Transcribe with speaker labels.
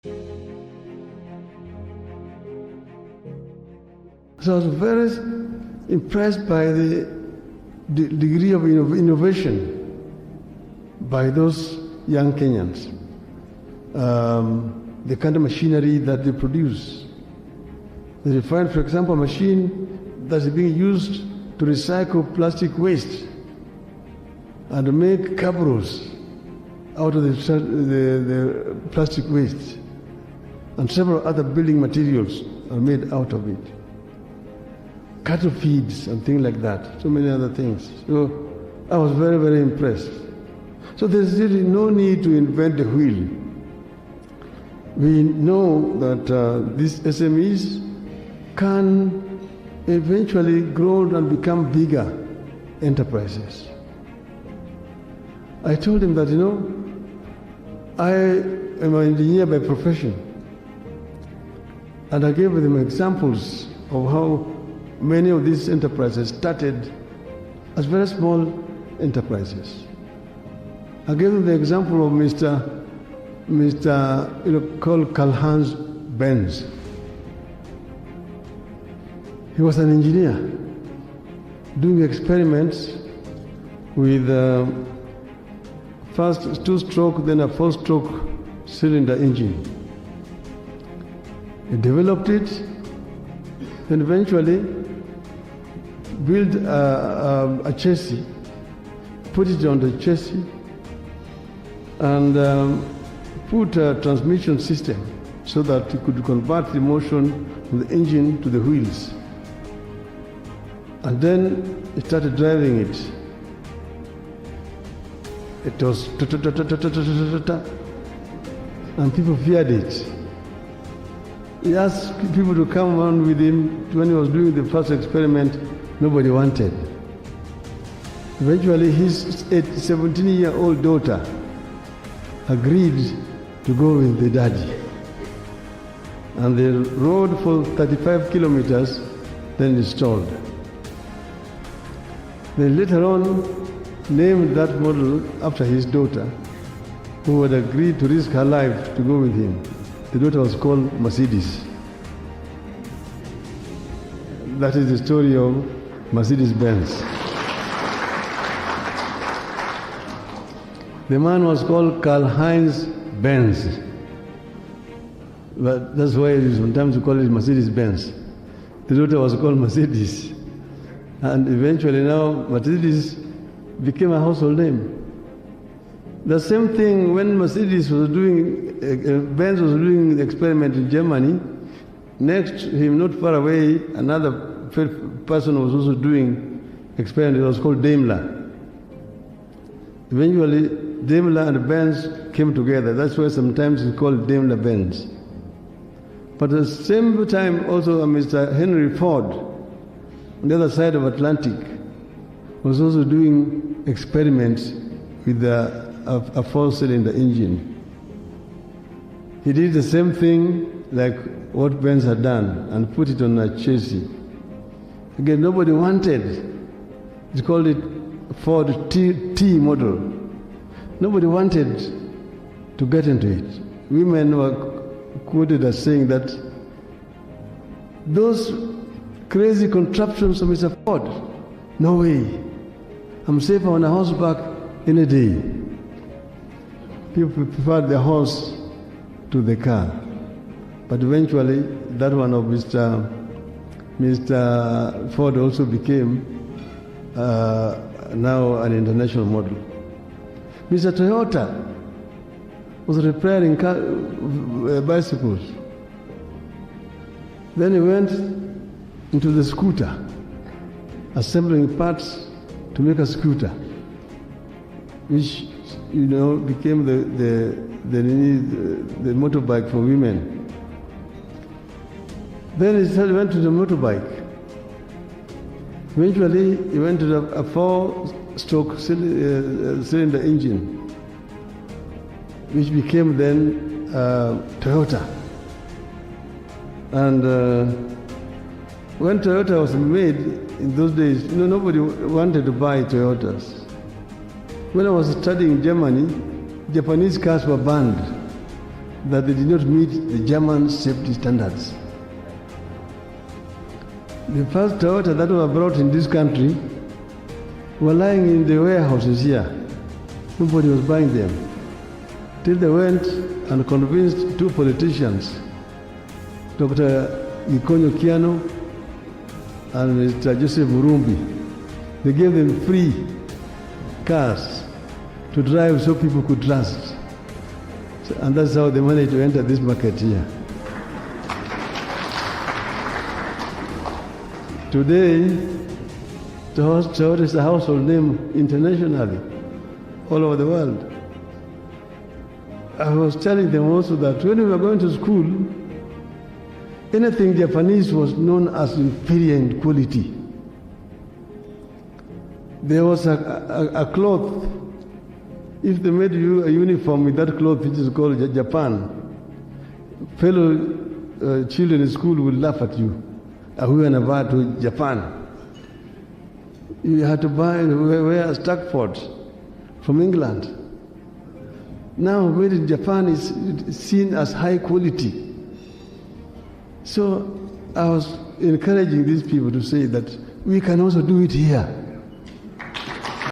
Speaker 1: So I was very impressed by the degree of innovation by those young Kenyans. The kind of machinery that they produce. They find, for example, a machine that is being used to recycle plastic waste and to make cabros out of the plastic waste. And several other building materials are made out of it. Cattle feeds and things like that, so many other things. So I was very, very impressed. So there's really no need to invent the wheel. We know that these SMEs can eventually grow and become bigger enterprises. I told him that, I am an engineer by profession. And I gave them examples of how many of these enterprises started as very small enterprises. I gave them the example of called Karl-Heinz Benz. He was an engineer doing experiments with first two-stroke, then a four-stroke cylinder engine. He developed it, then eventually built a chassis, put it on the chassis, and put a transmission system so that it could convert the motion from the engine to the wheels. And then he started driving it. It was and people feared it. He asked people to come on with him. When he was doing the first experiment, nobody wanted. Eventually, his 17-year-old daughter agreed to go with the daddy. And they rode for 35 kilometers, then installed. They later on named that model after his daughter, who had agreed to risk her life to go with him. The daughter was called Mercedes. That is the story of Mercedes-Benz. The man was called Karl-Heinz Benz. But that's why sometimes we call it Mercedes-Benz. The daughter was called Mercedes. And eventually now Mercedes became a household name. The same thing when Mercedes was doing, Benz was doing the experiment in Germany. Next to him, not far away, another person was also doing experiment. It was called Daimler. Eventually, Daimler and Benz came together. That's why sometimes it's called Daimler-Benz. But at the same time, also Mr. Henry Ford, on the other side of Atlantic, was also doing experiments with a four-cylinder engine. He did the same thing like what Benz had done and put it on a chassis. Again, nobody wanted. It's called it Ford T model. Nobody wanted to get into it. Women were quoted as saying that those crazy contraptions of Mr. Ford, no way. I'm safer on a horseback any day. People preferred the horse to the car. But eventually, that one of Mr. Ford also became now an international model. Mr. Toyota was repairing bicycles. Then he went into the scooter, assembling parts to make a scooter, which became the motorbike for women. Then he went to the motorbike. Eventually, he went to a four-stroke cylinder engine, which became then Toyota. And when Toyota was made in those days, nobody wanted to buy Toyotas. When I was studying in Germany, Japanese cars were banned. that they did not meet the German safety standards. The first Toyota that were brought in this country were lying in the warehouses here. Nobody was buying them. Till they went and convinced two politicians, Dr. Gikonyo Kiano and Mr. Joseph Murumbi. They gave them free cars to drive so people could trust. And that's how they managed to enter this market here. Today, Toyota is a household name internationally, all over the world. I was telling them also that when we were going to school, anything Japanese was known as inferior in quality. There was a cloth. If they made you a uniform with that cloth, which is called Japan, fellow children in school would laugh at you. We went to Japan. You had to wear Stackfords from England. Now, made in Japan is seen as high quality. So I was encouraging these people to say that we can also do it here.